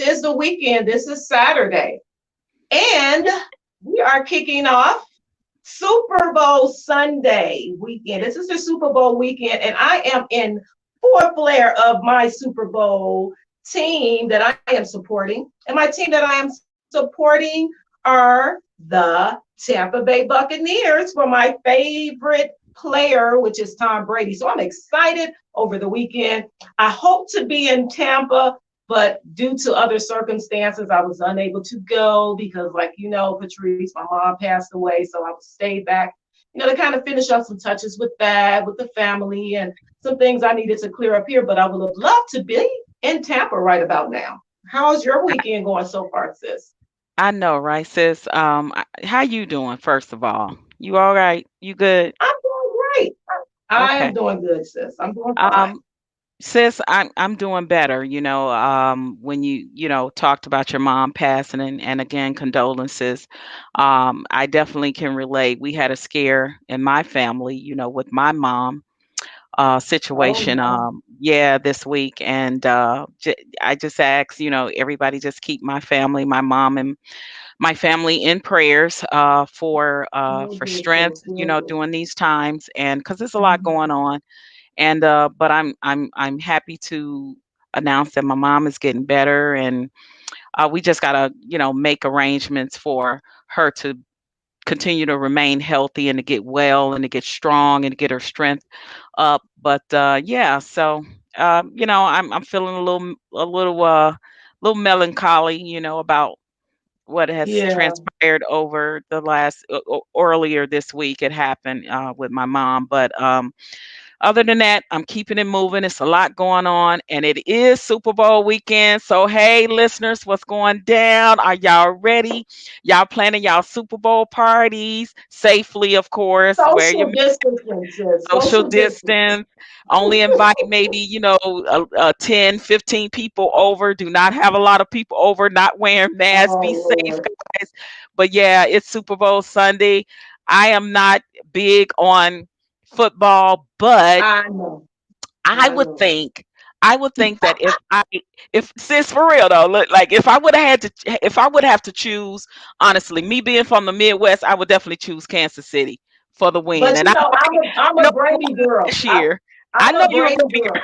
is the weekend. This is Saturday. And we are kicking off Super Bowl Sunday weekend. This is the Super Bowl weekend, and I am in full flare of my Super Bowl team that I am supporting. And my team that I am supporting are the Tampa Bay Buccaneers for my favorite player, which is Tom Brady. So I'm excited over the weekend. I hope to be in Tampa, but due to other circumstances, I was unable to go because, like you know, Patrice, my mom passed away, so I stayed back, to kind of finish up some touches with that, with the family, and some things I needed to clear up here. But I would have loved to be in Tampa right about now. How's your weekend going so far, sis? I know, right, sis? How you doing, first of all? You all right? You good? I'm doing great. I am Okay. doing good, sis. I'm doing fine. Um, sis, I'm doing better. When you talked about your mom passing, and again, condolences. I definitely can relate. We had a scare in my family, with my mom Oh situation, no. yeah, this week. And I just ask, everybody just keep my family, my mom and my family in prayers Will for do, sis. strength, Will do. during these times, and because there's a lot Mhm. going on. And but I'm happy to announce that my mom is getting better, and we just gotta make arrangements for her to continue to remain healthy and to get well and to get strong and to get her strength up. But yeah, so I'm feeling a little melancholy, about what has Yeah. transpired over the last earlier this week. It happened with my mom, but other than that, I'm keeping it moving. It's a lot going on, and it is Super Bowl weekend. So, hey, listeners, what's going down? Are y'all ready? Y'all planning y'all Super Bowl parties safely, of course. Wear your Social distancing, sis. social Social distancing. distance. Only invite maybe, 10, 15 people over. Do not have a lot of people over, not wearing masks. Oh Be safe, Lord. guys. But yeah, it's Super Bowl Sunday. I am not big on football, but I know. I I would know. think I would think that if sis for real though, look, like if I would have had to if I would have to choose, honestly, me being from the Midwest, I would definitely choose Kansas City for the win. But And I I'm know a they Brady won girl. last year. I I'm know a you're a Brady Brady girl.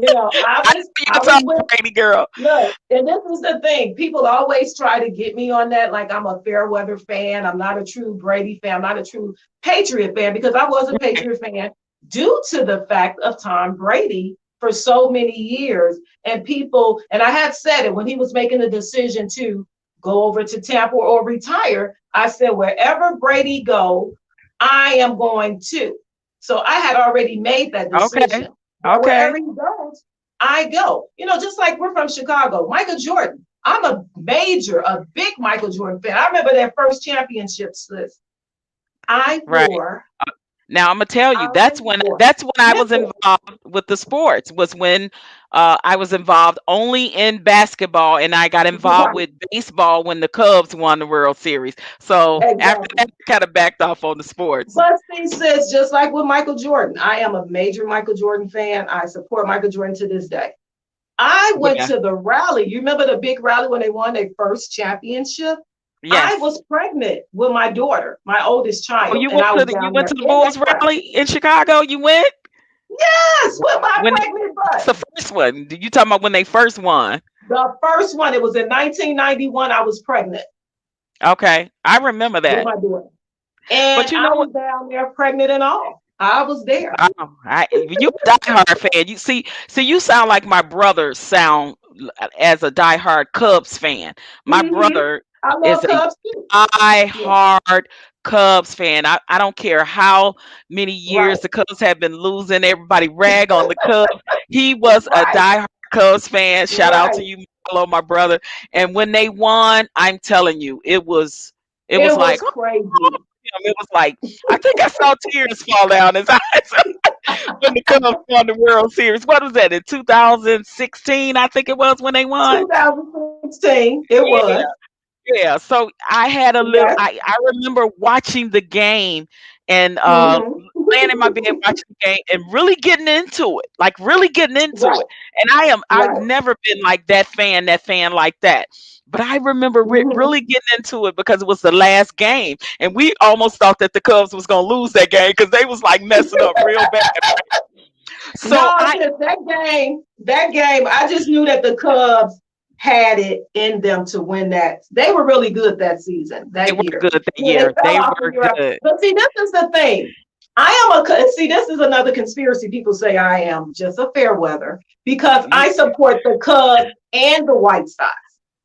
girl. I know I you're a was Tom with Brady girl. look, and this is the thing. People always try to get me on that, like I'm a fair weather fan. I'm not a true Brady fan. I'm not a true Patriot fan because I was a Right. Patriot fan due to the fact of Tom Brady for so many years. And people, and I had said it when he was making the decision to go over to Tampa or retire. I said, wherever Brady go, I am going to. So I had already made that Okay. decision that wherever Okay. he goes, I go. Just like we're from Chicago, Michael Jordan. I'm a big Michael Jordan fan. I remember that first championships list. I Right. wore, Now I'm gonna tell you I wore that's when I was nipples. involved with the sports, was when I was involved only in basketball, and I got involved Right, with baseball when the Cubs won the World Series. So after exactly. that, I kind of backed off on the sports. But see, sis, just like with Michael Jordan, I am a major Michael Jordan fan. I support Michael Jordan to this day. I went Yeah. to the rally. You remember the big rally when they won their first championship? I Yes. was pregnant with my daughter, my oldest Oh, child, and I was you down went there to the in that Bulls rally. rally in Chicago. You went Yes, with my when pregnant that's butt. the first one. You talking about when they first won? The first one, it was in 1991. I was pregnant Okay, I remember with that. my daughter. And But you I know what? was down there pregnant and all. I was there. You a diehard fan. You sound like my brother sound as a diehard Cubs fan. My Mm-hmm. brother I is love a Cubs too. Yeah, diehard Cubs fan. I don't care how many years right, the Cubs have been losing. Everybody rag on the Cubs. He was a right, diehard Cubs fan. Shout out to right. you, hello, my brother. And when they won, I'm telling you, it was It like was crazy. it was like I think I saw tears fall down his eyes when the Cubs won the World Series. What was that in 2016? I think it was when they won. 2016, it Yeah, was. yeah. So I had a little. Yes. I remember watching the game and Mm-hmm. laying in my bed watching the game and really getting into it, like really getting into Right, it. And I've right. never been like that fan like that. But I remember Hmm. really getting into it because it was the last game, and we almost thought that the Cubs was gonna lose that game because they was like messing up real bad. So No, sis, that game, I just knew that the Cubs had it in them to win that. They were really good that season, they that were year. good that Yeah, they year. fell They off the were year after. good. But see, this is the thing. See, this is another conspiracy. People say I am just a fair weather because You, I support the Cubs and the White Sox.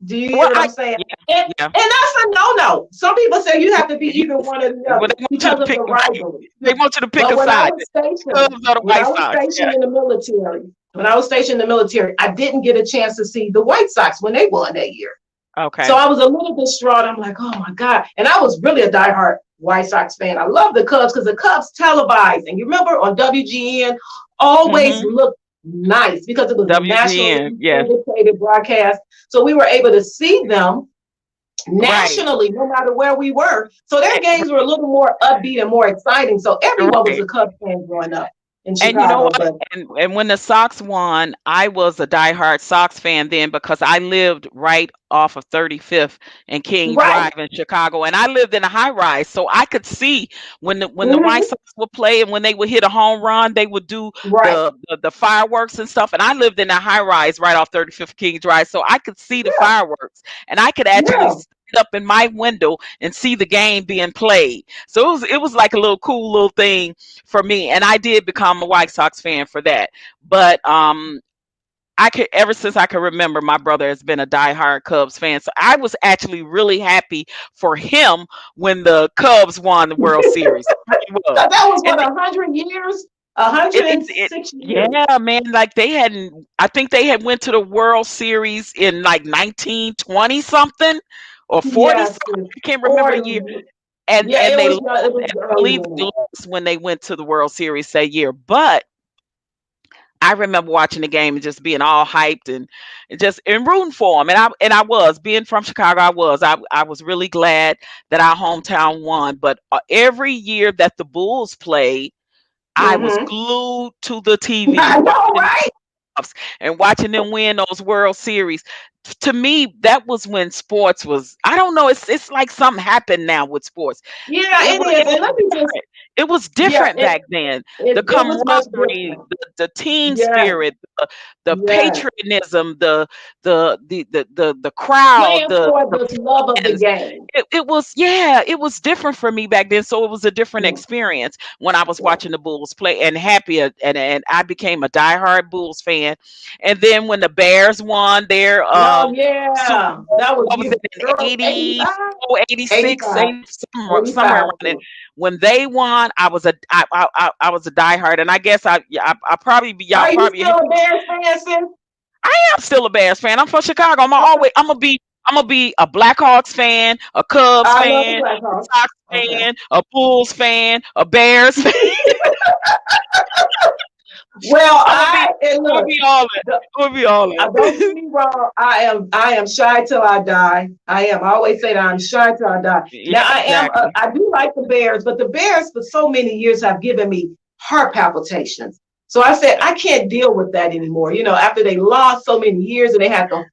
Do you hear well, what I'm saying? yeah, And, yeah. and that's a no-no. Some people say you have to be either Yes. one or the Well, other because of the rivalry. they want you to pick But a when I side. was The Cubs stationed, or the when I White was Sox. Yeah. stationed in the military, when I was stationed in the military, I didn't get a chance to see the White Sox when they won that year. So Okay. I was a little distraught. I'm like, oh my God. And I was really a diehard White Sox fan. I love the Cubs because the Cubs televised. And you remember on WGN, always Mm-hmm. looked nice because it was a nationally WGN. Yes. syndicated broadcast. So we were able to see them Right. nationally, no matter where we were. So their games were a little more upbeat and more exciting. So everyone was Right. a Cubs fan growing up in And you know Chicago. what? But And when the Sox won, I was a diehard Sox fan then because I lived right off of 35th and King right. Drive in Chicago, and I lived in a high rise, so I could see when the White Mhm. Sox would play and when they would hit a home run, they would do Right. the fireworks and stuff. And I lived in a high rise right off 35th King Drive, so I could see the Yeah. fireworks, and I could actually Yeah. sit up in my window and see the game being played. So it was like a little cool little thing for me, and I did become a White Sox fan for that. But I could ever since I can remember, my brother has been a diehard Cubs fan. So I was actually really happy for him when the Cubs won the World Series. I really was. That was And what 100 years, a it, hundred it, and it six years. yeah, man, like they hadn't I think they had went to the World Series in like 1920 something or 40 Yes, something. I can't remember the year. 40. And Yeah, and they lost, it was and I earlier believe than they that. lost when they went to the World Series that year. But I remember watching the game and just being all hyped and just and rooting for them. And I was being from Chicago. I was really glad that our hometown won. But every year that the Bulls played, I was Hmm. glued to the TV I know, watching right? playoffs and watching them win those World Series. To me, that was when sports was. I don't know. It's like something happened now with sports. Yeah, It it was is. it And was let me just, different. It was yeah, different back then. The it was much camaraderie, different. the team Yes, spirit, the yes. patriotism, the crowd, Playing for the the love of the fans. game. It was, yeah, it was different for me back then. So it was a different Yeah, experience when I was yeah. watching the Bulls play and happy and I became a diehard Bulls fan. And then when the Bears won their No, Super yeah. Bowl, That was what was you. it in Girl, 85, 84, 86, 85, 80, somewhere 85. around it. When they won, I was a diehard, and I guess I probably be y'all Are you probably still a Bears fan, sis? I am still a Bears fan. I'm from Chicago. Okay. I'm gonna be a Blackhawks fan, a Cubs I love the fan, a Blackhawks. Sox Okay. fan, a Bulls fan, a Bears fan. Well, I'm gonna be and I'm gonna look, be all that. the, I'm gonna be all don't get that. me wrong. I am shy till I die. I am. I always say that I'm shy till I die. Yeah, Now I am. exactly. I do like the Bears, but the Bears for so many years have given me heart palpitations. So I said I can't deal with that anymore. After they lost so many years and they had the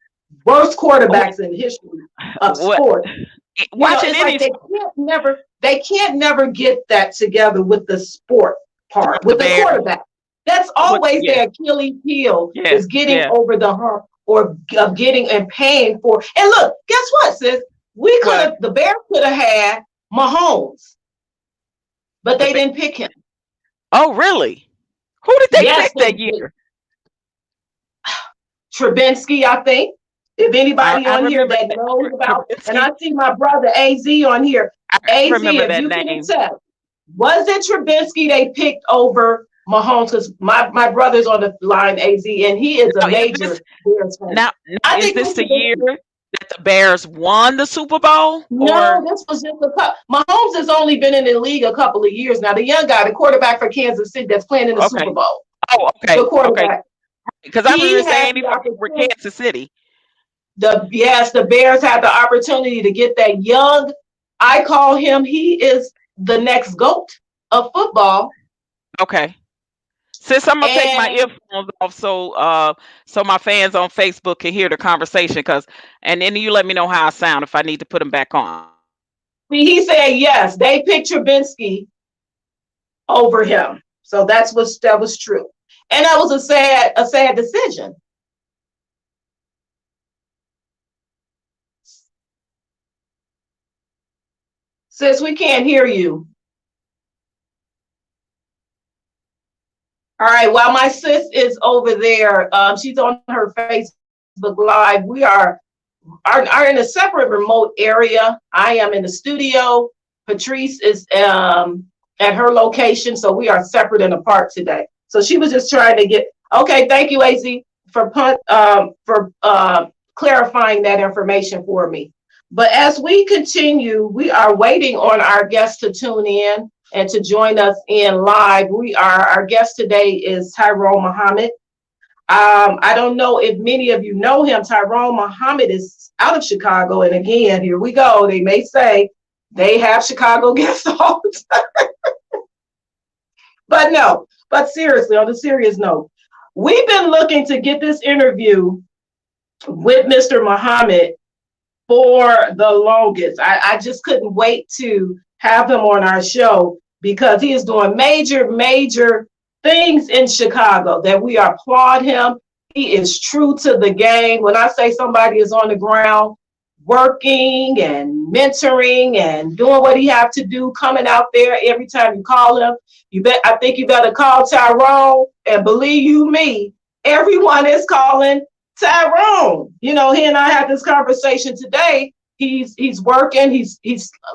worst quarterbacks in history of What sport. watching It's any like they can't never get that together with the sport part, the with the Bears? quarterback. That's What? always Yeah, their Achilles heel yeah, is getting yeah. over the hump or of getting and paying for. And look, guess what, sis? What? The Bears could have had Mahomes, but The they Bears. didn't pick him. Oh, really? Who did they Yes, pick that year? Trubinsky, I think. If anybody I on here remember that that. knows about, and Trubisky. I see my brother AZ on here. I AZ, remember if that you can name. attest, was it Trubinsky they picked over Mahomes? Because my brother's on the line, AZ, and he is a Now is this major Bears fan. now now I is think it this was the year Trubinsky. that the Bears won the Super Bowl? No, Or this was just a cup. Mahomes has only been in the league a couple of years now. The young guy, the quarterback for Kansas City that's playing in the Super okay. Bowl, Oh, the okay. quarterback, Because I was he gonna say had the anybody over opportunity. Kansas City. The Bears had the opportunity to get that young. I call him. He is the next GOAT of football. Okay. Sis, I'm gonna take my And earphones off so my fans on Facebook can hear the conversation, cause and then you let me know how I sound if I need to put them back on. he said yes, they picked Trubinsky over him. So that was true. And that was a sad decision. Sis, we can't hear you. All right. While my sis is over there, she's on her Facebook Live. We are in a separate remote area. I am in the studio. Patrice is at her location, so we are separate and apart today. So she was just trying to get. Okay, thank you, Az, for clarifying that information for me. But as we continue, we are waiting on our guests to tune in and to join us in live. Our guest today is Tyrone Muhammad. I don't know if many of you know him. Tyrone Muhammad is out of Chicago. And again, here we go. They may say they have Chicago guests all the time. But no, but seriously, on a serious note, we've been looking to get this interview with Mr. Muhammad for the longest. I just couldn't wait to have him on our show because he is doing major things in Chicago that we applaud him. He is true to the game. When I say somebody is on the ground working and mentoring and doing what he have to do, coming out there every time you call him, I think you better call Tyrone, and believe you me, everyone is calling Tyrone. You know, he and I had this conversation today. He's working. He's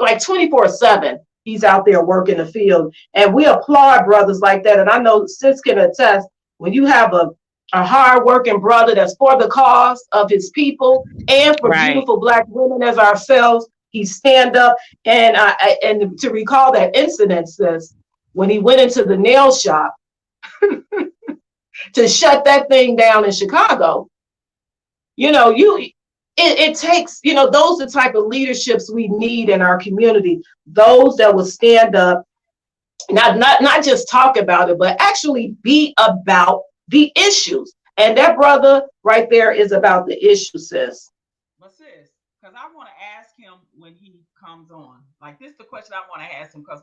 like 24/7. He's out there working the field, and we applaud brothers like that. And I know Sis can attest when you have a hard working brother that's for the cause of his people and for Right. beautiful Black women as ourselves. He stand up and to recall that incident, Sis, when he went into the nail shop to shut that thing down in Chicago. You know, it takes, you know, those are the type of leaderships we need in our community, those that will stand up, not just talk about it, but actually be about the issues. And that brother right there is about the issue, sis. But sis, because I want to ask him when he comes on. Like this is the question I want to ask him because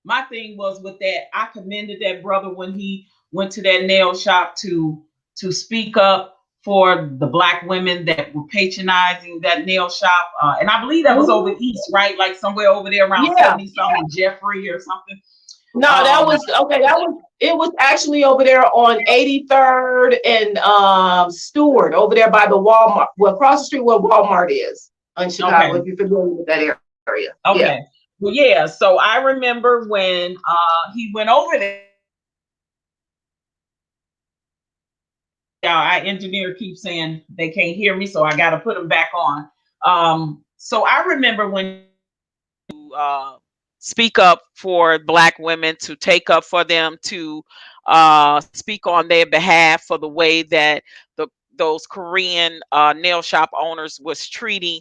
my thing was with that. I commended that brother when he went to that nail shop to speak up for the Black women that were patronizing that nail shop. And I believe that was over Mhm. east, right? Like somewhere over there around Yeah. 70 something Jeffrey or something. No, that Um, was okay. It was actually over there on 83rd and Stewart, over there by the Walmart, well, across the street where Walmart is in Chicago, okay. if you're familiar with that area. Yeah. Okay. Well, yeah. So I remember when he went over there. Our engineer keeps saying they can't hear me, so I got to put them back on. So I remember when speak up for Black women, to take up for them, to speak on their behalf for the way that the those Korean nail shop owners was treating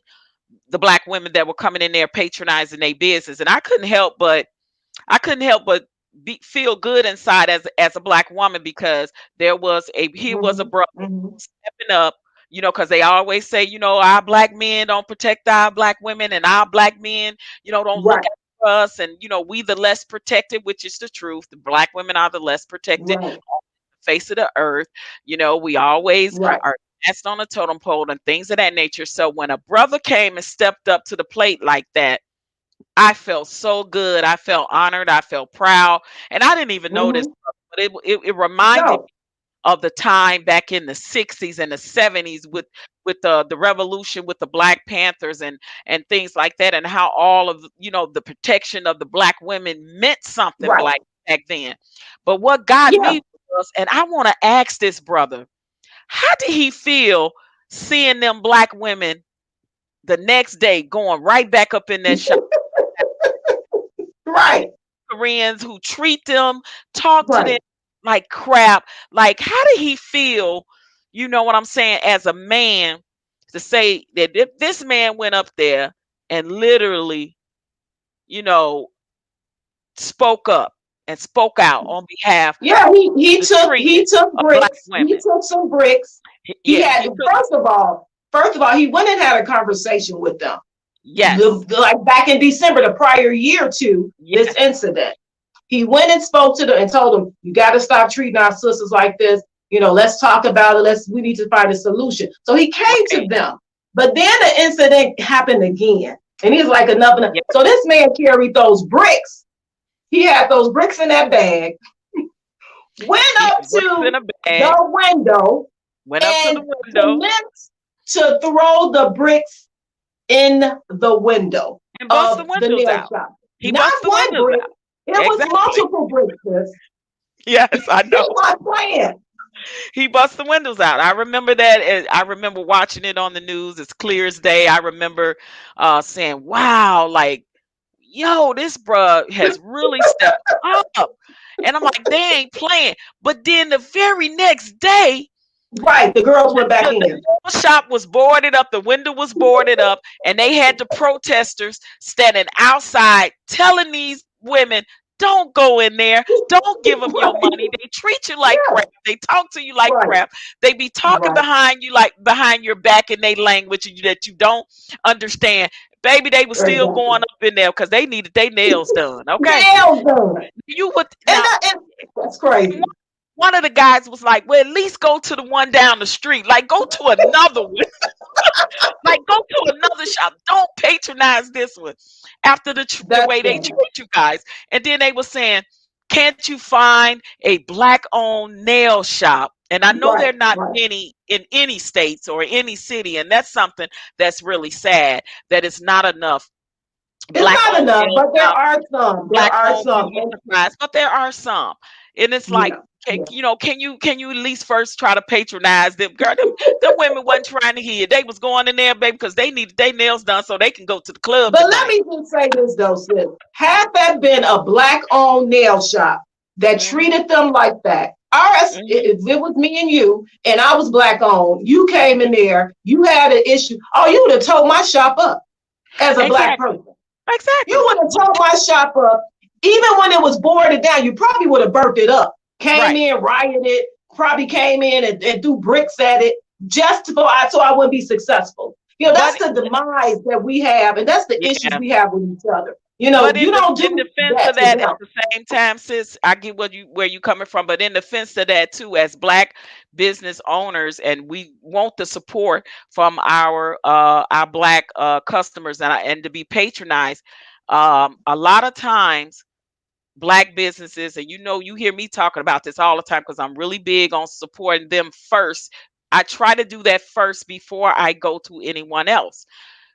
the Black women that were coming in there patronizing their business. And I couldn't help but feel good inside as a Black woman, because here was a Hmm. brother Hmm. stepping up, because they always say, our Black men don't protect our Black women, and our Black men, don't look Right, after us, and we the less protected, which is the truth. The Black women are the less protected right, on the face of the earth. We always right. are last on a totem pole and things of that nature. So when a brother came and stepped up to the plate like that, I felt so good. I felt honored. I felt proud. And I didn't even know this, Hmm. but it reminded No, of the time back in the 60s and the 70s with the revolution with the Black Panthers and things like that, and how all of the protection of the Black women meant something right. black back then. But what got Yeah. me was, and I want to ask this brother, how did he feel seeing them Black women the next day going right back up in that shop? Right, Koreans who treat them, talk to them right. like crap. Like, how did he feel? You know what I'm saying? As a man, to say that if this man went up there and literally, you know, spoke up. and spoke out on behalf Yeah, of he the took he treatment took of black bricks. He women. took some bricks. He Yeah, had he took, first of all, he went and had a conversation with them. yes, Like back in December, the prior year to this yes, incident. He went and spoke to them and told them, you got to stop treating our sisters like this. Let's talk about it. We need to find a solution. So he came to right, them. But then the incident happened again. And he's like, enough, enough. yeah, So this man carried those bricks. He had those bricks in that bag, went he up had bricks in to a bag, the window went up to the and window commenced to throw the bricks in the window and bust the of the windows nail out. shop. He Not bust the one windows brick, out. it was Exactly. multiple bricks. Sis. Yes, I He know. was playing. He bust the windows out. I remember that. I remember watching it on the news. It's clear as day. I remember saying, "Wow, like, yo, this bruh has really stepped up." And I'm like, they ain't playing. But then the very next day, Right, the girls went back the in. nail shop was boarded up, the window was boarded up, and they had the protesters standing outside telling these women, don't go in there, don't give them your Right, money. They treat you like yeah, crap, they talk to you like right, crap, they be talking right. behind you, like behind your back in their language that you don't understand. Baby, they was still Exactly. going up in there because they needed their nails done. Okay, Nails done. you would And, now. and that's crazy. One of the guys was like, well, at least go to the one down the street. Like, go to another one. Like, go to another shop. Don't patronize this one after the That's way they funny. treat you guys. And then they were saying, can't you find a black owned nail shop? And I know Right, there are not right. many in any states or any city. And that's something that's really sad that it's not enough It's black not owned enough, nail but there shops, are some. There black are owned some. beauty And supplies, but there are some. And it's like, yeah, yeah. can you at least first try to patronize them? Girl, them women wasn't trying to hear. They was going in there, baby, because they needed their nails done so they can go to the club But let tonight. me just say this though, sis. Had that been a black-owned nail shop that Hmm. treated them like that, ours, Hmm. if it was me and you, and I was black-owned, you came in there, you had an issue. Oh, you would have towed my shop up as a black Exactly. person. You Exactly. would have towed my shop up, even when it was boarded down. You probably would have burnt it up. Came Right. in, rioted, probably came in and threw bricks at it just so I wouldn't be successful. But That's the demise that we have, and that's the issues yeah. we have with each other. But You don't in do defense that of to that, at them. the same time, sis, I get where you coming from. But in defense of that too, as black business owners, and we want the support from our black customers and to be patronized. A lot of times black businesses, and you hear me talking about this all the time because I'm really big on supporting them first. I try to do that first before I go to anyone else.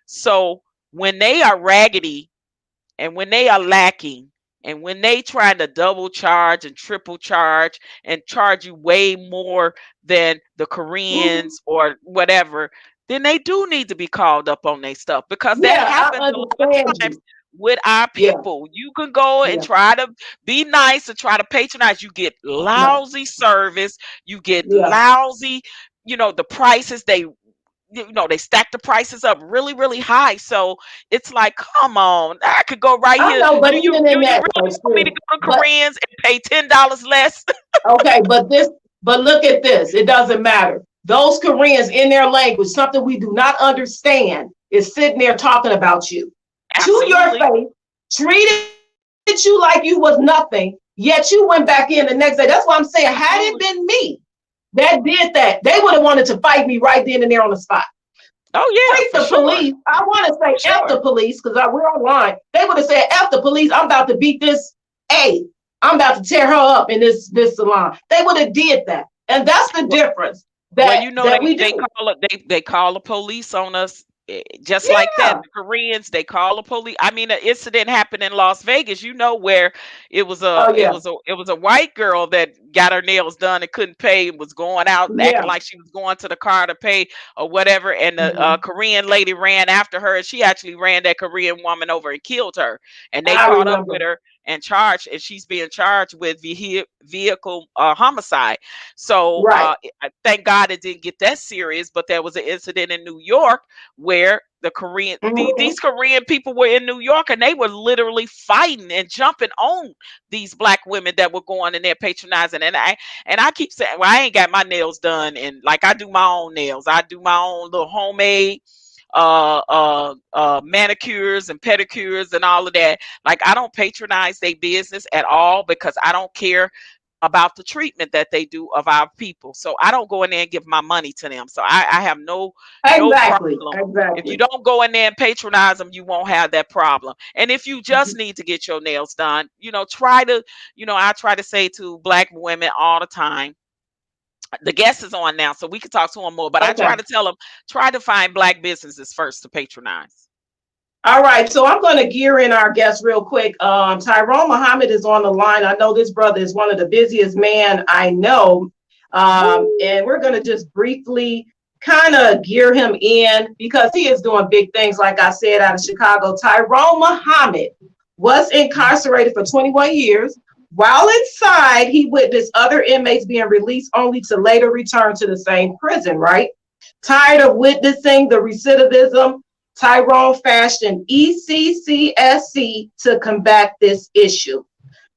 So when they are raggedy and when they are lacking and when they try to double charge and triple charge and charge you way more than the Mhm. Koreans or whatever, then they do need to be called up on their stuff because that Yeah, I happens a lot of understand times you. with our Yeah, people. You can go and yeah, try to be nice and try to patronize. You get right. lousy service, you get Yeah. lousy, the prices they stack the prices up really, really high. So it's like, come on, I could go right I here. know, but Do even in you that really though, want me to sis, go to but Koreans and pay $10 less? okay, but look at this. It doesn't matter. Those Koreans in their language, something we do not understand, is sitting there talking about you to your Absolutely. face, treated you like you was nothing, yet you went back in the next day. That's why I'm saying, had it Absolutely. been me that did that, they would have wanted to fight me right then and there on the spot. Oh yeah, Freak for the sure. police. I want to For say F sure. the police because we're online. They would have said F the police. I'm about to beat this A. I'm about to tear her up in this salon. They would have did that. And that's the Well, difference well, that we they do. call it they call the police on us, just like that. Yeah. The Koreans, they call the police. I mean, an incident happened in Las Vegas, where Oh yeah. it was a white girl that got her nails done and couldn't pay and was going out acting Yeah. like she was going to the car to pay or whatever. And the Mhm. Korean lady ran after her, and she actually ran that Korean woman over and killed her. And they I caught up with remember. her and charged, and she's being charged with vehicle homicide. So Right. thank God it didn't get that serious, but there was an incident in New York where The Korean, Mhm. these Korean people were in New York and they were literally fighting and jumping on these black women that were going in there patronizing. And I keep saying, well, I ain't got my nails done, and like I do my own nails. I do my own little homemade manicures and pedicures and all of that. Like I don't patronize their business at all because I don't care about the treatment that they do of our people. So I don't go in there and give my money to them. So I have no Exactly. problem. If you Exactly. don't go in there and patronize them, you won't have that problem. And if you just need to get your nails done, try to, I try to say to black women all the time, the guest is on now, so we can talk to them more. But I Okay. try to tell them, try to find black businesses first to patronize. All right, so I'm going to gear in our guest real quick. Tyrone Muhammad is on the line. I know this brother is one of the busiest men I know, Woo. and we're going to just briefly kind of gear him in because he is doing big things. Like I said, out of Chicago, Tyrone Muhammad was incarcerated for 21 years. While inside, he witnessed other inmates being released only to later return to the same prison. Right? Tired of witnessing the recidivism, Tyrone fashioned ECCSC to combat this issue.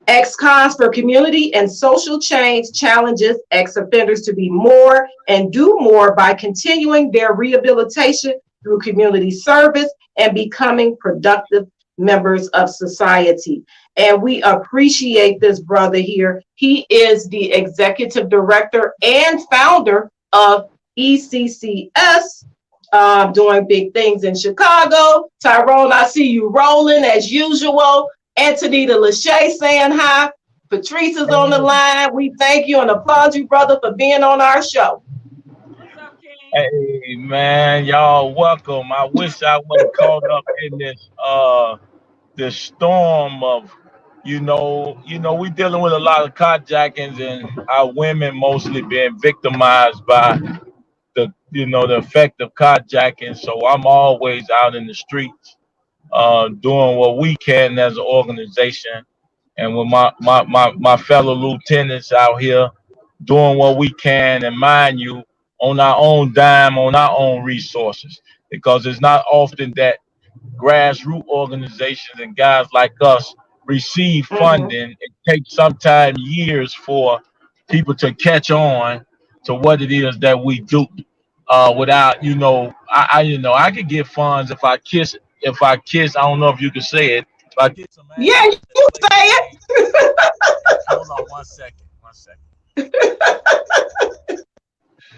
Ex-cons for community and social change challenges ex-offenders to be more and do more by continuing their rehabilitation through community service and becoming productive members of society. And we appreciate this brother here. He is the executive director and founder of ECCS, doing big things in Chicago. Tyrone, I see you rolling as usual. Antonita Lachey saying hi. Patrice is on the line. We thank you and applaud you, brother, for being on our show. What's up, King? Hey man, y'all welcome. I wish I wasn't caught up in this storm of we dealing with a lot of carjackings and our women mostly being victimized by the effect of carjacking. So I'm always out in the streets doing what we can as an organization and with my fellow lieutenants out here doing what we can, and mind you, on our own dime, on our own resources, because it's not often that grassroots organizations and guys like us receive Mm-hmm. funding. It takes sometimes years for people to catch on to what it is that we do. Without I could get funds if I kiss. I don't know if you can say it. If I kiss some Yeah, ass and you play say the it. game. Hold on 1 second. 1 second.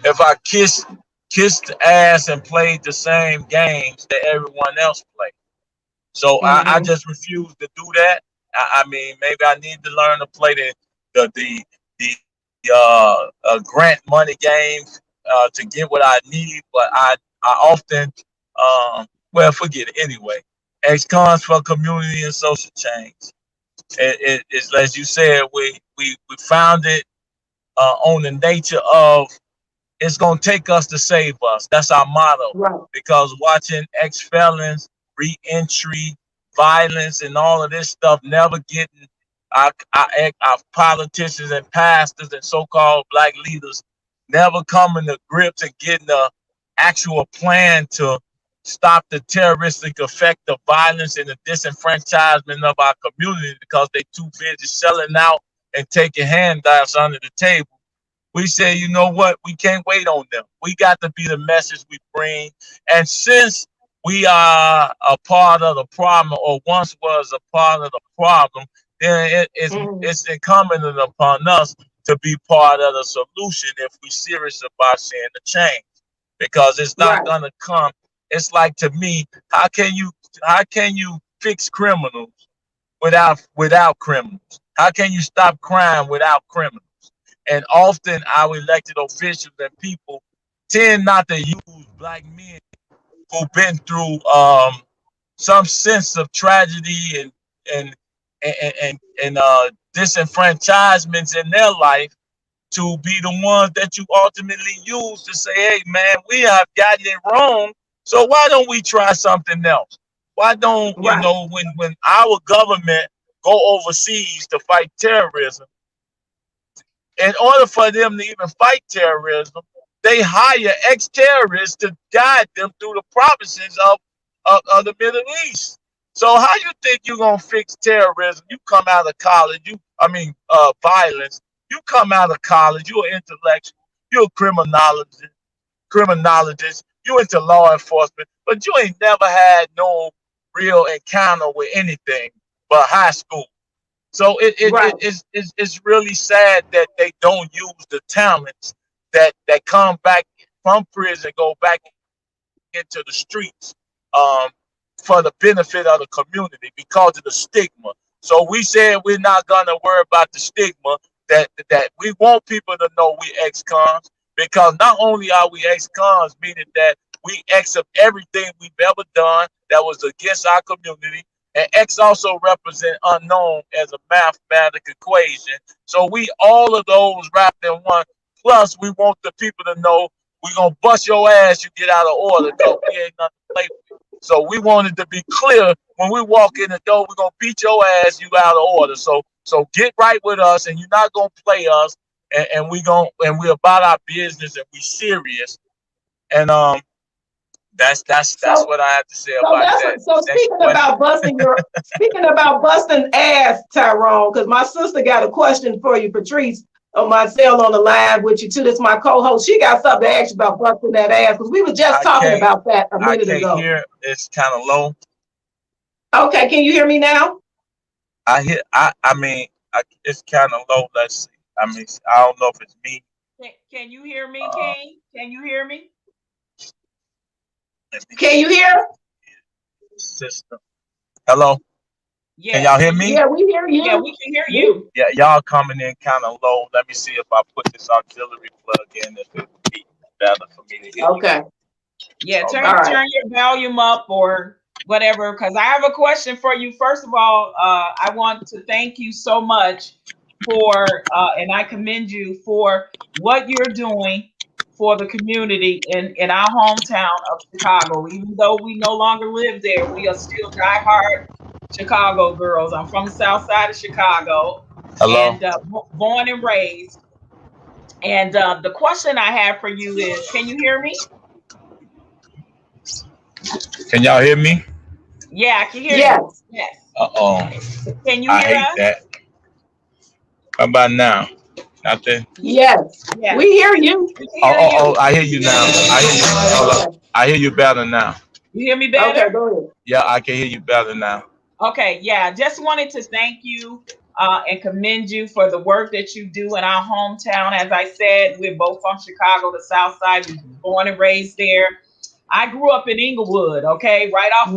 If I kissed the ass and played the same games that everyone else played. So I Mm-hmm. just refuse to do that. I mean, maybe I need to learn to play the grant money games to get what I need, but I often well forget it anyway. Ex cons for community and social change. It's as you said, we found it on the nature of it's gonna take us to save us. That's our motto. Right. Because watching ex felons, re-entry, violence, and all of this stuff never getting our politicians and pastors and so-called black leaders never coming to grips and getting a actual plan to stop the terroristic effect of violence and the disenfranchisement of our community because they too busy selling out and taking handouts under the table. We say, you know what? We can't wait on them. We got to be the message we bring. And since we are a part of the problem, or once was a part of the problem, then Mm-hmm. it's incumbent upon us to be part of the solution if we're serious about seeing the change. Because it's not Right. gonna come. It's like, to me, how can you fix criminals without criminals? How can you stop crime without criminals? And often our elected officials and people tend not to use black men who've been through some sense of tragedy and and disenfranchisements in their life to be the ones that you ultimately use to say, hey man, we have gotten it wrong. So why don't we try something else? Why don't Right. when our government go overseas to fight terrorism, in order for them to even fight terrorism, they hire ex-terrorists to guide them through the provinces of of the Middle East. So how you think you're gonna fix terrorism? You come out of college, violence. You come out of college, you're an intellectual, you're a criminologist, you into law enforcement, but you ain't never had no real encounter with anything but high school. So Right. it's really sad that they don't use the talents that come back from prison, go back into the streets, um, for the benefit of the community because of the stigma. So we said we're not gonna worry about the stigma. That we want people to know we ex-cons, because not only are we ex-cons, meaning that we accept everything we've ever done that was against our community, and X also represent unknown as a mathematical equation. So we all of those wrapped in one. Plus, we want the people to know we're gonna bust your ass. You get out of order because we ain't nothing to play with. So we wanted to be clear when we walk in the door. We're gonna beat your ass. You out of order. So get right with us, and you're not gonna play us. And we about our business, and we serious. And that's So what I have to say so about that's that. so Next speaking question. about speaking about busting ass, Tyrone, because my sister got a question for you, Patrice, on my cell on the line with you too. That's my co-host. She got something to ask you about busting that ass because we were just talking about that a I minute can't ago. hear. It's kind of low. Okay, can you hear me now? It's kind of low. Let's see. I don't know if it's me. Can you hear me, King? Can you hear me? Can you hear? System. Hello. Yeah. Can y'all hear me? Yeah, we hear you. Yeah, we can hear you. Yeah, y'all coming in kind of low. Let me see if I put this auxiliary plug in, if it would be better for me to hear. Okay. Yeah, turn right. your volume up or whatever, because I have a question for you. First of all, I want to thank you so much for, and I commend you for what you're doing for the community in our hometown of Chicago. Even though we no longer live there, we are still diehard Chicago girls. I'm from the South Side of Chicago. Hello. And born and raised. And the question I have for you is, can you hear me? Can y'all hear me? Yeah, I can hear Yes. you. Yes. Uh-oh. Can you I hear hate us? that. How about now? Nothing? Yes. Yes. We hear you. We can hear you. I hear you now. I hear you. Hold up. I hear you better now. You hear me better? Okay, go ahead. Yeah, I can hear you better now. Okay, yeah. Just wanted to thank you and commend you for the work that you do in our hometown. As I said, we're both from Chicago, the South Side. We were born and raised there. I grew up in Inglewood, okay, right off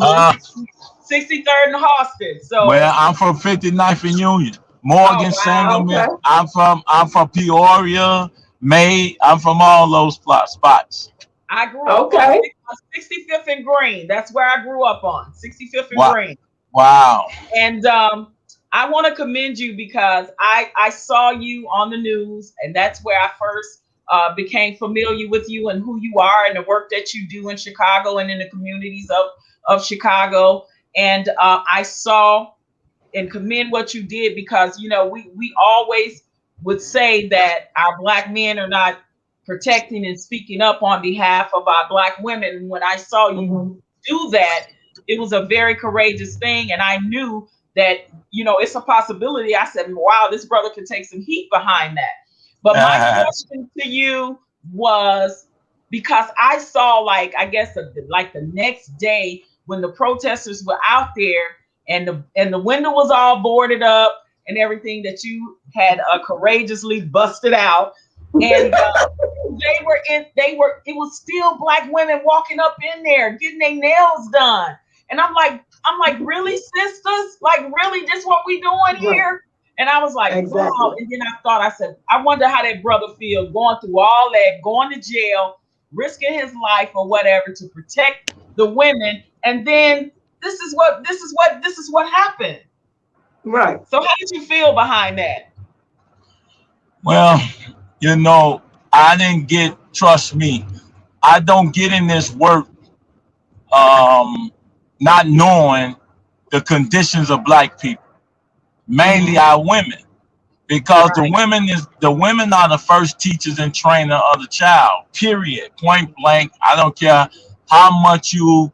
63rd and Houston. So well, I'm from 59th and Union. Morgan, wow. Sangamon. Okay. I'm from Peoria, May. I'm from all those spots. I grew up on 65th and Green. That's where I grew up on 65th and Green. Wow. And I want to commend you because I saw you on the news, and that's where I first became familiar with you and who you are and the work that you do in Chicago and in the communities of Chicago. And I saw and commend what you did because, you know, we always would say that our Black men are not protecting and speaking up on behalf of our Black women. And when I saw you do that, it was a very courageous thing. And I knew that, you know, it's a possibility. I said, wow, this brother could take some heat behind that. But my question to you was, because I saw, like, I guess the next day when the protesters were out there and the window was all boarded up and everything, that you had courageously busted out, and it was still Black women walking up in there getting their nails done. And I'm like, really, sisters? Like, really, this what we doing here? And I was like, wow. And then I said, I wonder how that brother feels going through all that, going to jail, risking his life or whatever to protect the women. And then this is what happened. Right. So how did you feel behind that? Well, you know, trust me, I don't get in this work not knowing the conditions of Black people, mainly our women, because the women are the first teachers and trainer of the child, period, point blank. I don't care how much you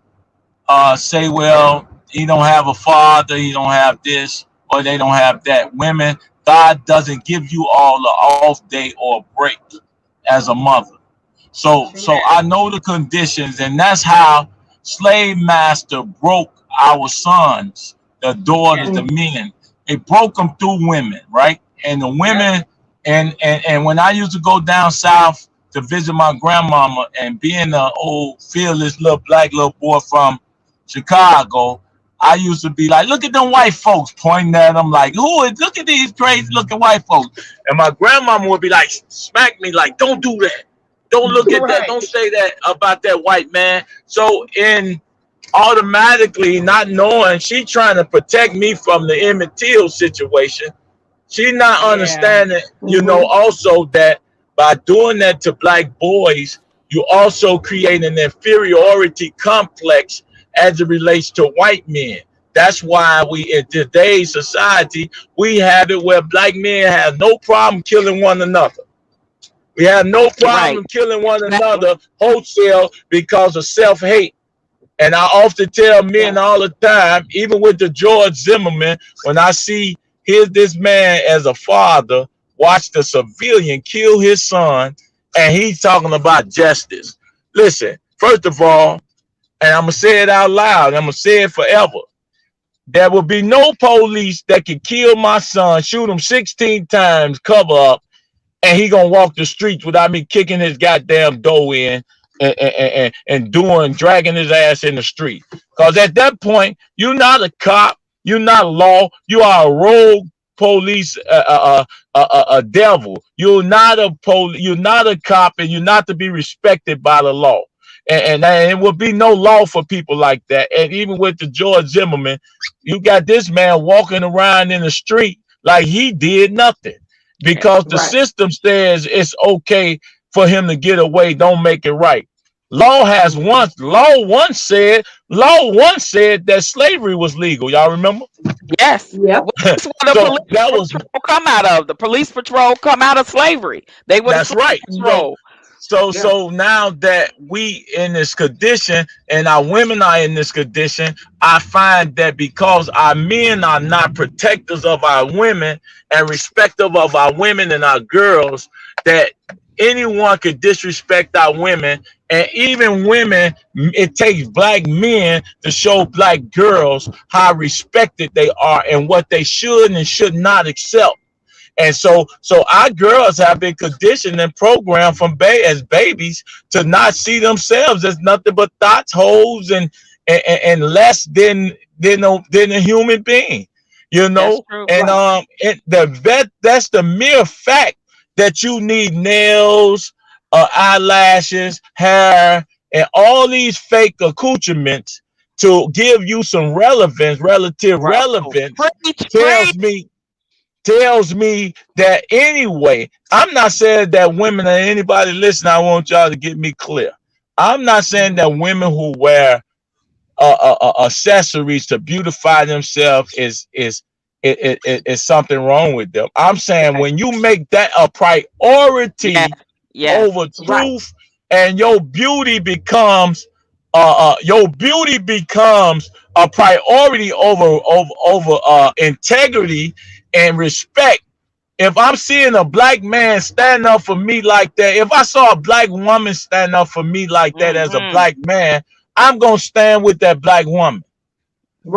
say, well, he don't have a father, he don't have this, or they don't have that. Women, God doesn't give you all the off day or break as a mother. So True. I know the conditions, and that's how slave master broke our sons, the daughters, the Mm, men. It broke them through women, right? And the yep. women, and when I used to go down south to visit my grandmama, and being an old fearless little black little boy from Chicago, I used to be like, look at them white folks, pointing at them like, who is, look at these crazy looking white folks. And my grandmama would be like, smack me like, don't do that. Don't look at that. Right. Don't say that about that white man. So in automatically not knowing, she trying to protect me from the Emmett Till situation. She not Yeah. understanding, Hmm. also that by doing that to black boys, you also create an inferiority complex as it relates to white men. That's why we in today's society we have it where black men have no problem killing one another. We have no Right. problem killing one Exactly. another wholesale because of self hate. And I often tell men Yeah. all the time, even with the George Zimmerman, when I see here's this man as a father watch the civilian kill his son, and he's talking about justice. Listen, first of all, and I'm gonna say it out loud, I'm gonna say it forever. There will be no police that can kill my son, shoot him 16 times, cover up, and he gonna walk the streets without me kicking his goddamn door in and doing dragging his ass in the street. Cause at that point, you're not a cop, you're not law, you are a rogue police, a devil. You're not a cop, and you're not to be respected by the law. And it will be no law for people like that. And even with the George Zimmerman, you got this man walking around in the street like he did nothing Yeah. because the Right. system says it's okay for him to get away. Don't make it right. Hmm. Law once said that slavery was legal. Y'all remember? Yes. Yep. That's where the So police that was patrol come out of. The police patrol come out of slavery. They were the that's slave right. Hmm. patrol. Yeah. So now that we in this condition and our women are in this condition, I find that because our men are not protectors of our women and respective of our women and our girls, that anyone could disrespect our women. And even women, it takes black men to show black girls how respected they are and what they should and should not accept. And so our girls have been conditioned and programmed from as babies to not see themselves as nothing but thoughts, hoes, and less than a human being, you That's know. true. And Right. that's the mere fact that you need nails, eyelashes, hair, and all these fake accoutrements to give you some relative Bro. relevance Preach, tells preach. me tells me that anyway. I'm not saying that women or anybody listening, I want y'all to get me clear. I'm not saying Hmm. that women who wear accessories to beautify themselves is something wrong with them. I'm saying Right. when you make that a Yes. priority Yes. over Right. truth, and your beauty becomes a priority over integrity and respect. If I'm seeing a black man stand up for me like that, if I saw a black woman stand up for me like that as a Mm-hmm. black man, I'm gonna stand with that black woman.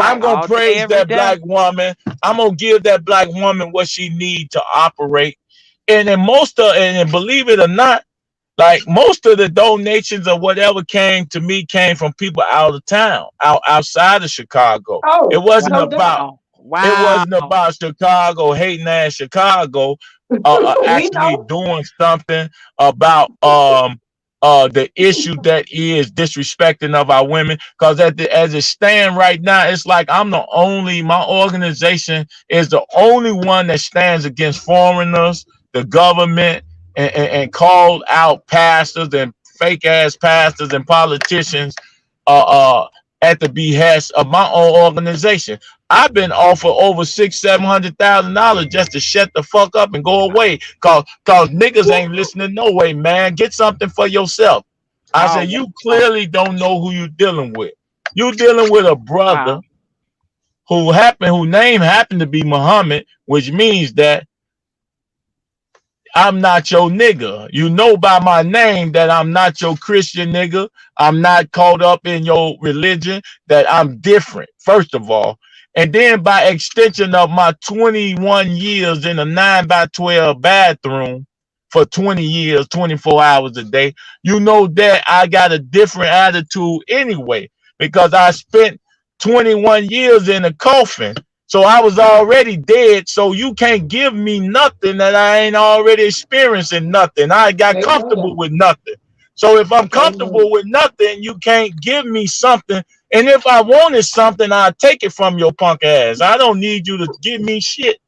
I'm Right. gonna All day, praise every that day. black woman. I'm gonna give that black woman what she needs to operate. And then believe it or not, like most of the donations or whatever came to me came from people out of town, outside of Chicago. It Oh, wasn't no doubt. about Wow. it Wow. wasn't about Chicago hating ass Chicago, We actually know. doing something about the issue that is disrespecting of our women. Because as it stand right now, it's like my organization is the only one that stands against foreigners, the government, and called out pastors and fake ass pastors and politicians uh, uh, at the behest of my own organization. I've been offered over $600,000-700,000 just to shut the fuck up and go away. Cause niggas ain't listening no way, man. Get something for yourself. I Oh, said, you wow. clearly don't know who you dealing with. You dealing with a brother Wow. whose name happened to be Muhammad, which means that I'm not your nigga. You know by my name that I'm not your Christian nigga. I'm not caught up in your religion, that I'm different, first of all. And then by extension of my 21 years in a 9 by 12 bathroom for 20 years, 24 hours a day, you know that I got a different attitude anyway, because I spent 21 years in a coffin. So I was already dead. So you can't give me nothing that I ain't already experiencing nothing. I got comfortable Amen. with nothing. So if I'm Amen. comfortable with nothing, you can't give me something. And if I wanted something, I'll take it from your punk ass. I don't need you to give me shit.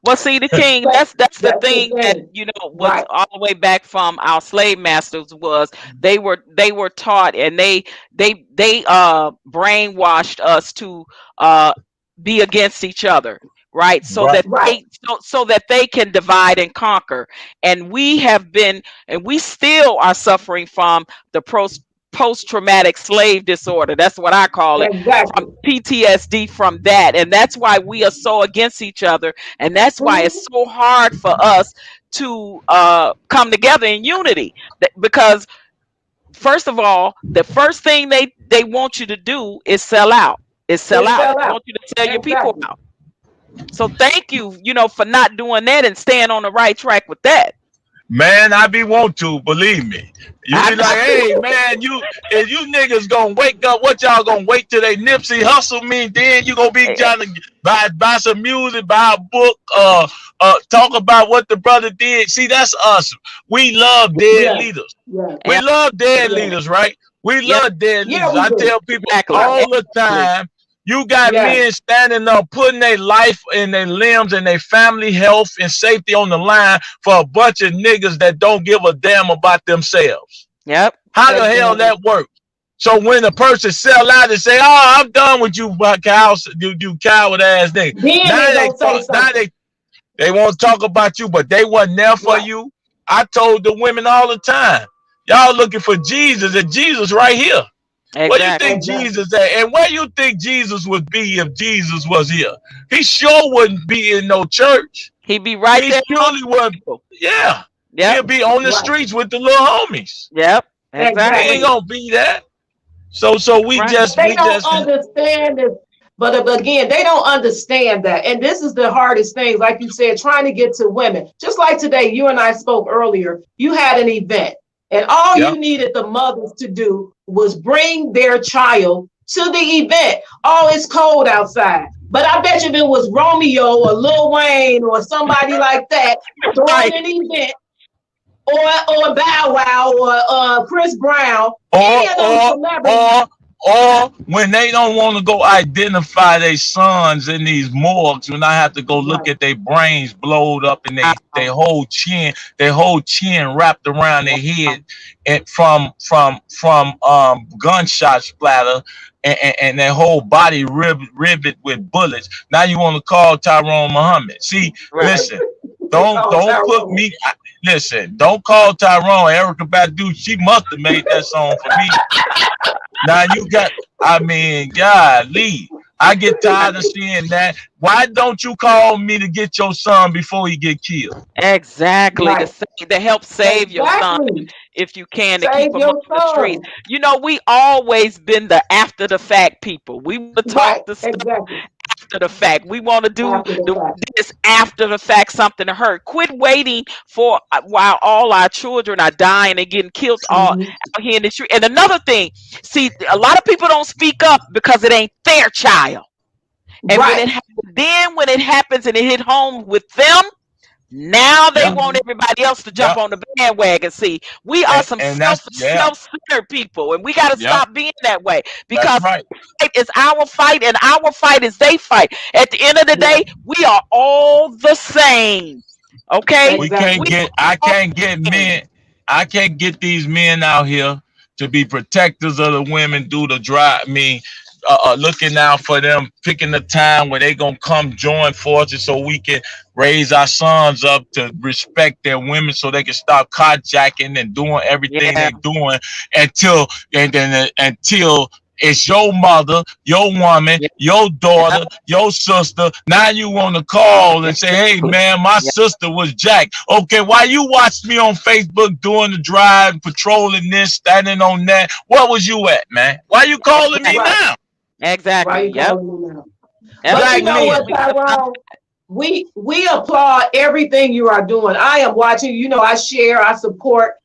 Well, see, the king, But that's the that's the thing that, thing. was Right. all the way back from our slave masters, was they were taught, and they brainwashed us to uh be against each other, right? So Right. that Right. they can divide and conquer. And we still are suffering from the post traumatic slave disorder. That's what I call it, from Exactly. PTSD from that. And that's why we are so against each other, and that's why Mhm. it's so hard for us to come together in unity. Because first of all, the first thing they want you to do is sell out. Is sell It out. fell They out. want you to sell your people Exactly. out. So thank you, for not doing that and staying on the right track with that. Man, I be want to, believe me. You I be like, know. hey man, if you niggas gonna wake up, what y'all gonna wait till they Nipsey hustle me? Then you gonna be trying to buy some music, buy a book, talk about what the brother did. See, that's us. We love dead Yes. leaders. Yes. We love dead Yes. leaders, right? We Yep, love dead Yeah, leaders. we I do. tell people exactly. Right. all the Exactly. time, you got Yes. men standing up, putting their life and their limbs and their family health and safety on the line for a bunch of niggas that don't give a damn about themselves. Yep. How the hell Exactly. that works? So when a person sell out and say, "Oh, I'm done with you, cows, you coward ass nigga," Then now they they gonna say talk, now something. they won't talk about you, but they wasn't there for Right. you. I told the women all the time, y'all looking for Jesus, and Jesus right here. Where you Exactly. think Exactly. Jesus at? And where you think Jesus would be if Jesus was here? He sure wouldn't be in no church. He be right He there among surely would. the people. Yeah, Yep. he'll be on the Right. streets with the little homies. Yep. He Exactly. ain't Exactly. gonna be that. So That's we right. But just they we don't just understand it. But again, they don't understand that. And this is the hardest thing, like you said, trying to get to women. Just like today, you and I spoke earlier, you had an event, and all yeah. you needed the mothers to do was bring their child to the event. Oh, it's cold outside. But I bet you if it was Romeo or Lil Wayne or somebody like that throwing Right. an event, or Bow Wow or Chris Brown, or any of them or celebrities, or or when they don't want to go identify their sons in these morgues, when I have to go look right, at their brains blowed up and they Wow. whole chin wrapped around their Wow. head, and from gunshot splatter, and their whole body rivet with bullets. Now you want to call Tyrone Muhammad? See, Right. listen, they don't call don't put Tyrone. me. Listen, don't call Tyrone. Erica Badu, she must have made that song for me. Now you got, I mean, golly, I get tired of seeing that. Why don't you call me to get your son before he get killed? Exactly. Right, To help save your son, exactly. if you can, to Save keep them your off the streets. son. We always been the after the fact people. We want to talk Right, the stuff exactly. after the fact. We want to do After the fact. this after the fact, something to hurt. Quit waiting for while all our children are dying and getting killed all Mhm. out here in the street. And another thing, see, a lot of people don't speak up because it ain't their child. And when Right. when it happens and it hit home with them, now they Yeah, want Mhm. everybody else to jump yeah, on the bandwagon. See, we are some and that's yeah, self-centered people, and we got to yeah, stop being that way, that's because right. fight is our fight, and our fight is they fight. At the end of the Yeah, day, we are all the same. Okay, We exactly. can't we get, are I all can't get the same. men, I can't get these men out here to be protectors of the women, do the drive. I mean, looking out for them, picking the time where they gonna come join forces so we can raise our sons up to respect their women, so they can stop carjacking and doing everything Yeah, they doing until until It's your mother, your woman, Yep. your Yep. daughter, your sister. Now you want to call and say, hey, man, my Yep. sister was jacked. Okay, why you watched me on Facebook doing the drive, patrolling this, standing on that? Where was you at, man? Why you calling me Exactly. Right. now? Why Exactly. you Yep. calling me now? Yep. But Black you know men. what, We gotta Tyrone? We applaud everything you are doing. I am watching. I share. I support.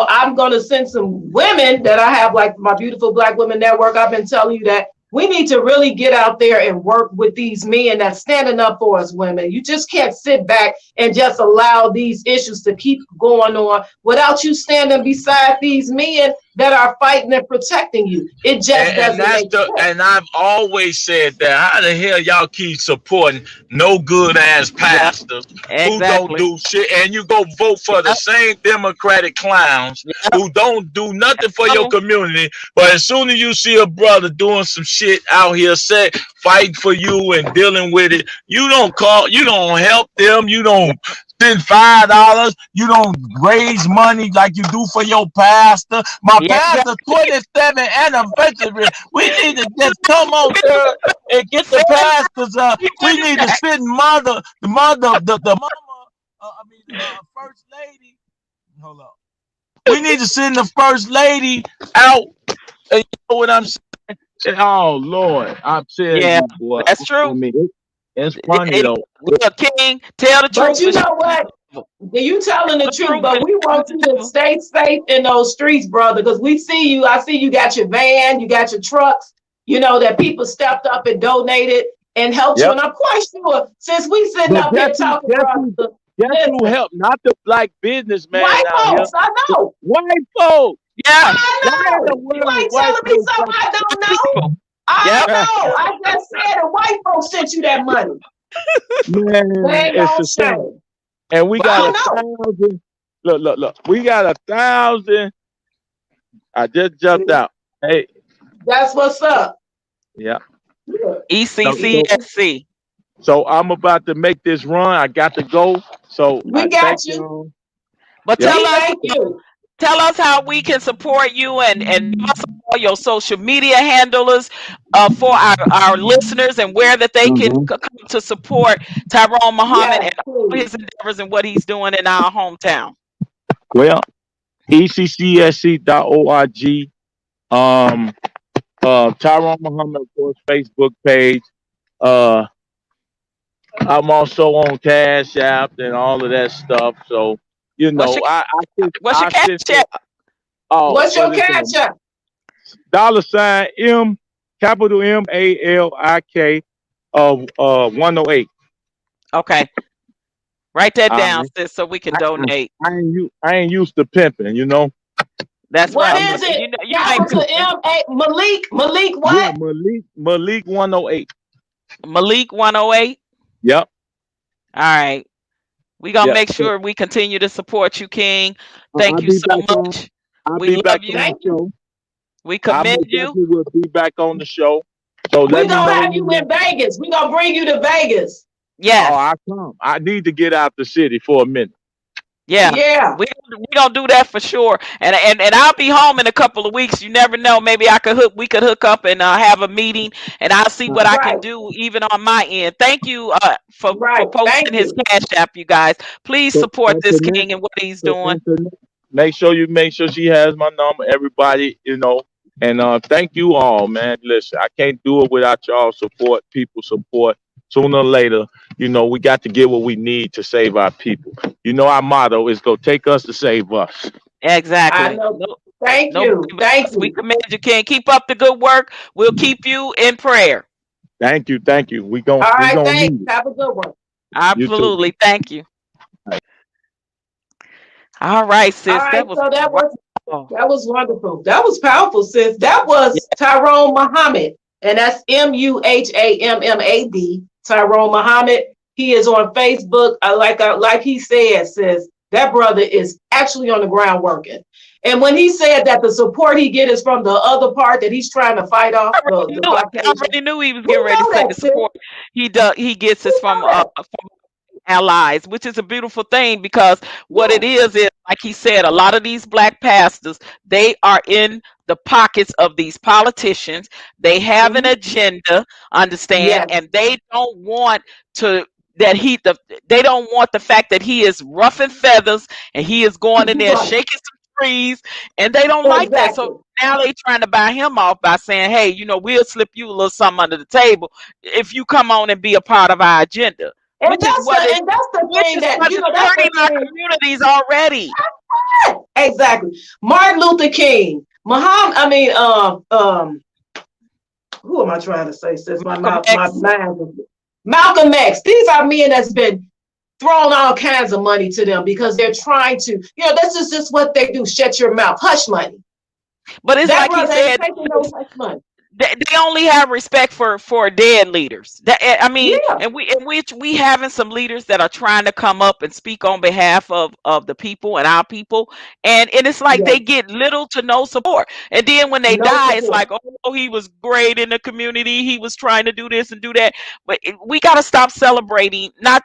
I'm gonna send some women that I have, like my beautiful Black Women Network. I've been telling you that we need to really get out there and work with these men that's standing up for us women. You just can't sit back and just allow these issues to keep going on without you standing beside these men that are fighting and protecting you. It just And doesn't that's make the sense. and I've always said that. How the hell y'all keep supporting no good ass Yep. pastors who don't Exactly. do shit, and you go vote for the Yep. same Democratic clowns Yep. who don't do nothing for your Oh, community? But as soon as you see a brother doing some shit out here, fighting for you and dealing with it, you don't help them, you don't spend $5. You don't raise money like you do for your pastor. My yeah, pastor exactly. 27th anniversary. We need to just come on there and get Say the it pastors. back. We Bring it need to back. send the mama. First lady. Hold up. We need to send the first lady out. And you know what I'm saying? Oh Lord, I'm telling Yeah, you, boy. that's I true. mean, it's It, funny it, though. look, King, tell the But truth you and know shame what? the devil. You telling the The truth, truth but and we shame want the you to devil. stay safe in those streets, brother, because we see you. I see you got your van, you got your trucks, that people stepped up and donated and helped you. Yep. And I'm quite sure, since we sitting But up here talking, brother, guess who listen, helped? Not the black businessman white out here. folks, I know. White folks. Yeah, Why I in the know. You world ain't white telling me folks something got I don't white know. people. I Yep. know. I just said the white folks sent you that money. man, Dang it's on a shame. shame. And we But I got don't a know. thousand. Look. We got 1,000. I just jumped See, out. Hey, that's what's up. yeah. Yeah. So, so, ECCSC. so I'm about to make this run. I got to go. So I We got thank you. y'all. But Yep. We thank you. tell us how we can support you and give us all your social media handlers for our listeners and where that they can Hmm. come to support Tyrone Muhammad Yes, and all please. his endeavors and what he's doing in our hometown. Well, ECCSC.org. Um, Tyrone Muhammad, of course, Facebook page. Uh, I'm also on Cash App and all of that stuff. So, What's your what's your I cash sent it. app? Oh, What's your what is catch it? up? $ M, capital MALIK, 108. Okay, write that All down, right. sis, so we can I, I, donate. I ain't used to pimping. That's What right. I'm a, is it? You ain't Capital pimping. M-A, Malik. Malik yeah, what? Malik 108. Malik 108. Yep. All right. We gonna Yep. make So sure we continue to support you, King. I'll Thank you be so back on. much. I'll We be back love on you. the Thank you. show. We I commend most you. definitely will be back on the show. So We let me gonna know. have you in Vegas. We gonna bring you to Vegas. Oh, Yes. I come. I need to get out the city for a minute. Yeah. Yeah. We gonna do that for sure. And I'll be home in a couple of weeks. You never know. Maybe we could hook up and have a meeting and I'll see what I can Right. do even on my end. Thank you for Right. posting Thank his you. cash app, you guys. Please So support this Antoinette, King and what he's so doing. Antoinette, make sure she has my number. Everybody. And thank you all, man. Listen, I can't do it without y'all support. People support. Sooner or later, we got to get what we need to save our people. Our motto is go take us to save us. I Exactly. know. No, Thank nobody you. but Thank us. We you. commend you, King. Keep up the good work. We'll keep you in prayer. Thank you. All We right. gonna Thanks. need it. Have a good one. You too. Absolutely. Thank you. All right, All sis. right. That was So that was wow. that was wonderful. That was powerful, sis. That was Tyrone Muhammad, and that's Muhammad. Tyrone Muhammad. He is on Facebook. Like he said, sis. That brother is actually on the ground working. And when he said that the support he get is from the other part that he's trying to fight off, the I Caucasian, already knew he was we getting ready to know say that, the sis. support he gets We is know that. from allies, which is a beautiful thing because what it Yes. is like he said, a lot of these black pastors, they are in the pockets of these politicians. They have an Mhm. agenda, understand, Yes. and they don't want to that he the they don't want the fact that he is rough and feathers and he is going in there Right. shaking some trees, and they don't like that. So Exactly. now they trying to buy him off by saying, hey, we'll slip you a little something under the table if you come on and be a part of our agenda, And that's the and that's the thing that which is that's hurting the our thing. communities already. Exactly. Martin Luther King, Muhammad. I mean, who am I trying to say? Since my Malcolm mouth, my X. mind. Malcolm X. These are men that's been throwing all kinds of money to them because they're trying to. This is just what they do. Shut your mouth. Hush money. But it's That like he brother ain't said, taking no hush money. they only have respect for dead leaders. I mean, Yeah. and we having some leaders that are trying to come up and speak on behalf of the people and our people, and it's like Yes. they get little to no support. And then when they No die, it's support. like, oh, he was great in the community. He was trying to do this and do that. But we got to stop celebrating, not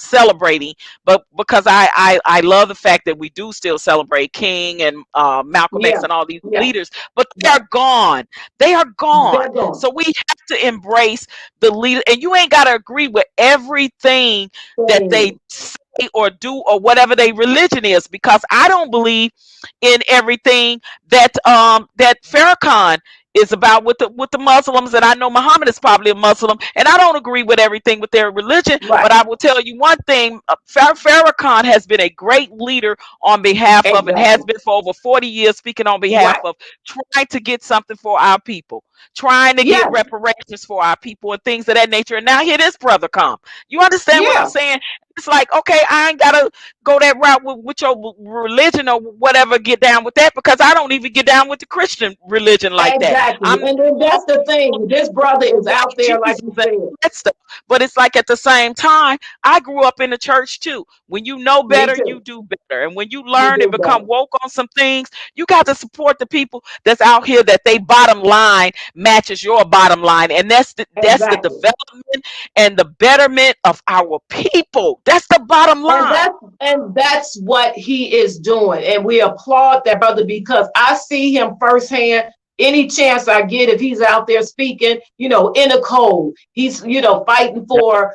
celebrating, but because I love the fact that we do still celebrate King and Malcolm X Yeah. and all these Yeah. leaders, but they Right. are gone. They are gone. They're gone. So we have to embrace the leader. And you ain't got to agree with everything that they Thing. say or do or whatever their religion is, because I don't believe in everything that Farrakhan is about with the Muslims, and I know Muhammad is probably a Muslim, and I don't agree with everything with their religion. Right. But I will tell you one thing: Farrakhan has been a great leader on behalf of, and has Exactly. been for over 40 years, speaking on behalf Right. of trying to get something for our people, trying to get Yes. reparations for our people, and things of that nature. And now here this brother come. You understand what I'm Yeah. saying? It's like, okay, I ain't gotta go that route with your religion or whatever, get down with that, because I don't even get down with the Christian religion like that. Exactly. I'm And then that's the thing. This brother is white out there, like Jesus you and said. that stuff. But it's like at the same time, I grew up in the church too. When you know Me better, you too. do better. And when you You learn and do become better. woke on some things, you got to support the people that's out here that they bottom line matches your bottom line. And that's the Exactly. development and the betterment of our people. That's the bottom And line. that's what he is doing. And we applaud that brother because I see him firsthand. Any chance I get, if he's out there speaking, in the cold, he's, fighting for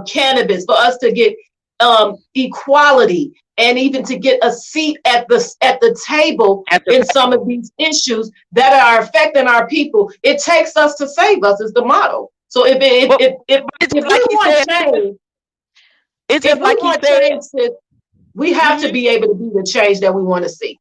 cannabis, for us to get equality and even to get a seat at the table At the in some of table. these issues that are affecting our people. It takes us to save us is the motto. So if But, if it's we just like he want said, change, it's if just we like he want said. change, sis, we have to Mhm. be able to be the change that we want to see.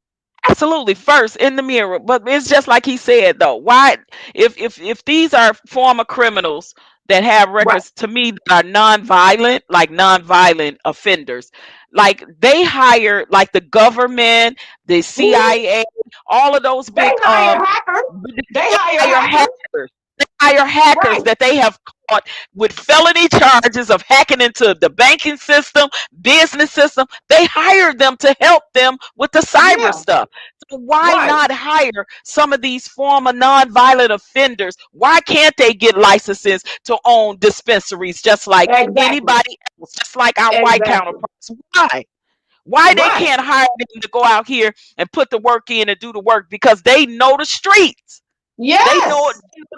Absolutely, first in the mirror. But it's just like he said though. Why, if these are former criminals that have Right. records, to me, that are non-violent, like non-violent offenders, like they hire, like the government, the Mhm. CIA, all of those They big hire hackers. They they hire hire hackers. hackers. They hire hackers Right. that they have caught with felony charges of hacking into the banking system, business system. They hire them to help them with the cyber Yeah. stuff. So why Right. not hire some of these former nonviolent offenders? Why can't they get licenses to own dispensaries just like Exactly. anybody else, just like our white Exactly. counterparts? Why? Why they Right. can't hire them to go out here and put the work in and do the work? Because they know the streets. Yes. They know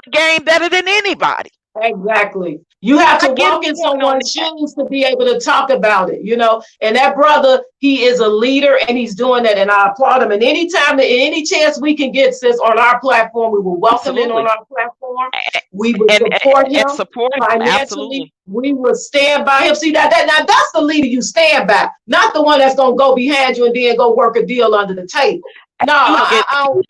the game better than anybody. Exactly. You have I to get walk in who won on someone's that. shoes to be able to talk about it, And that brother, he is a leader and he's doing that. And I applaud him. And any chance we can get, sis, on our platform, we will welcome him on Absolutely. our platform. We will support And him support him. financially. Absolutely. We will stand by him. See that now that's the leader you stand by, not the one that's gonna go behind you and then go work a deal under the table. No, Look, I don't.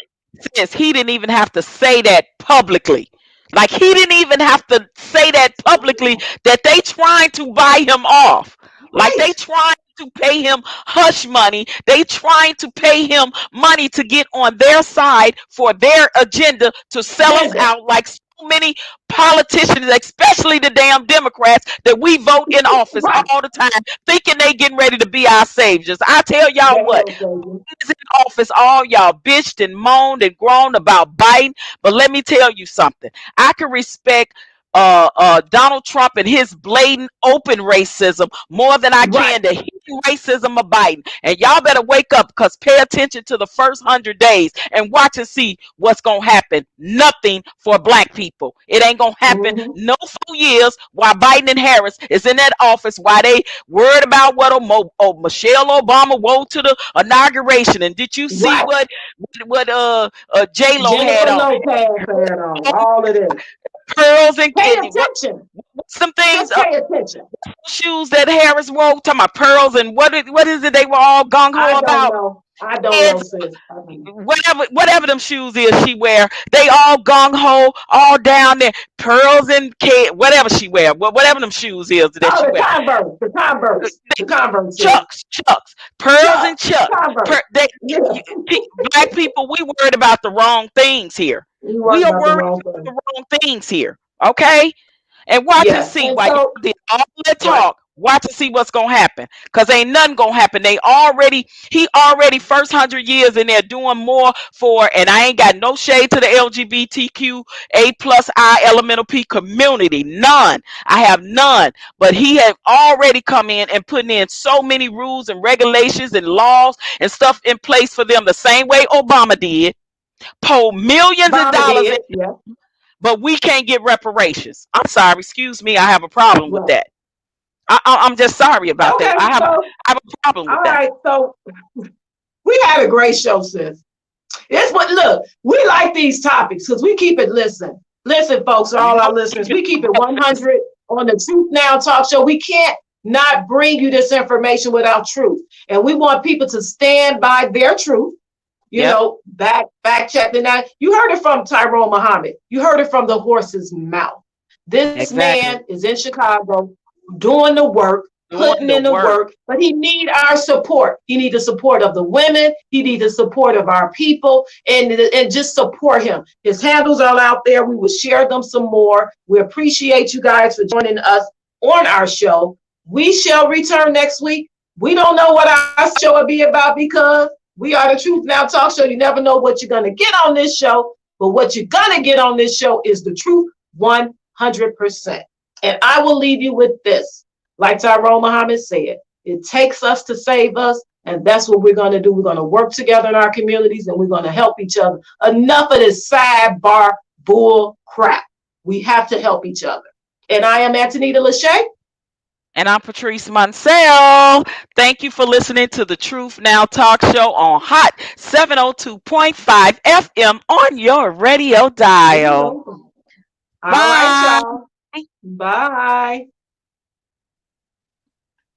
says he didn't even have to say that publicly. Like he didn't even have to say that publicly, that they trying to buy him off. Like Right. they trying to pay him hush money. They trying to pay him money to get on their side for their agenda to sell us Agenda. out like so many politicians, especially the damn Democrats that we vote in office Right. all the time, thinking they getting ready to be our saviors. I tell y'all They what, don't say you. in office, all y'all bitched and moaned and groaned about Biden. But let me tell you something. I can respect Donald Trump and his blatant open racism more than I Right. can to his racism of Biden. And y'all better wake up, because pay attention to the first 100 days and watch and see what's going to happen. Nothing for black people. It ain't going to happen Mhm. no 4 years while Biden and Harris is in that office, while they worried about what Michelle Obama wore to the inauguration. And did you see Right. what J-Lo had Jennifer on? Lopez had on all of this. Pearls and Pay what attention. some things, Just pay attention. shoes that Harris wore, talking about pearls, and what is it they were all gung ho I don't about? know. I don't know, It's sis. I don't know. whatever them shoes is she wear, they all gung ho, all down there, pearls and whatever she wear, whatever them shoes is that Oh, she the wear. Converse. The Converse. The Converse. Sis. Chucks, pearls and Chuck. Chuck. Converse. Yeah. Black people, we worried about the wrong things here. You We worried are about the worried wrong about thing. the wrong things here. Okay? And watch and Yes. see, And while so, y'all did all that right. talk, watch and see what's gonna happen. Cause ain't nothing gonna happen. He already first 100 years in there doing more for, and I ain't got no shade to the LGBTQA+ elemental P community. None. I have none. But he have already come in and putting in so many rules and regulations and laws and stuff in place for them, the same way Obama did. Pulled millions of Obama dollars in, did. Yeah. but we can't get reparations. I'm sorry, excuse me, I have a problem with Right. that. I'm just sorry about that. Okay. I have So, a problem with all that. right. So, we had a great show, sis. It's what, look, we like these topics because we keep it, listen, folks, all our listeners, we keep it 100 on the Truth Now Talk Show. We can't not bring you this information without truth. And we want people to stand by their truth, fact check the night. You heard it from Tyrone Muhammad. You heard it from the horse's mouth. This Exactly. man is in Chicago doing the work, putting in the work, but he need our support. He need the support of the women. He need the support of our people, and just support him. His handles are out there. We will share them some more. We appreciate you guys for joining us on our show. We shall return next week. We don't know what our show will be about because we are the Truth Now Talk Show. You never know what you're going to get on this show, but what you're going to get on this show is the truth 100%. And I will leave you with this. Like Tyrone Muhammad said, it takes us to save us, and that's what we're going to do. We're going to work together in our communities, and we're going to help each other. Enough of this sidebar bull crap. We have to help each other. And I am Antonita Lachey. And I'm Patrice Munsell. Thank you for listening to the Truth Now Talk Show on Hot 702.5 FM on your radio dial. All right, y'all. Bye.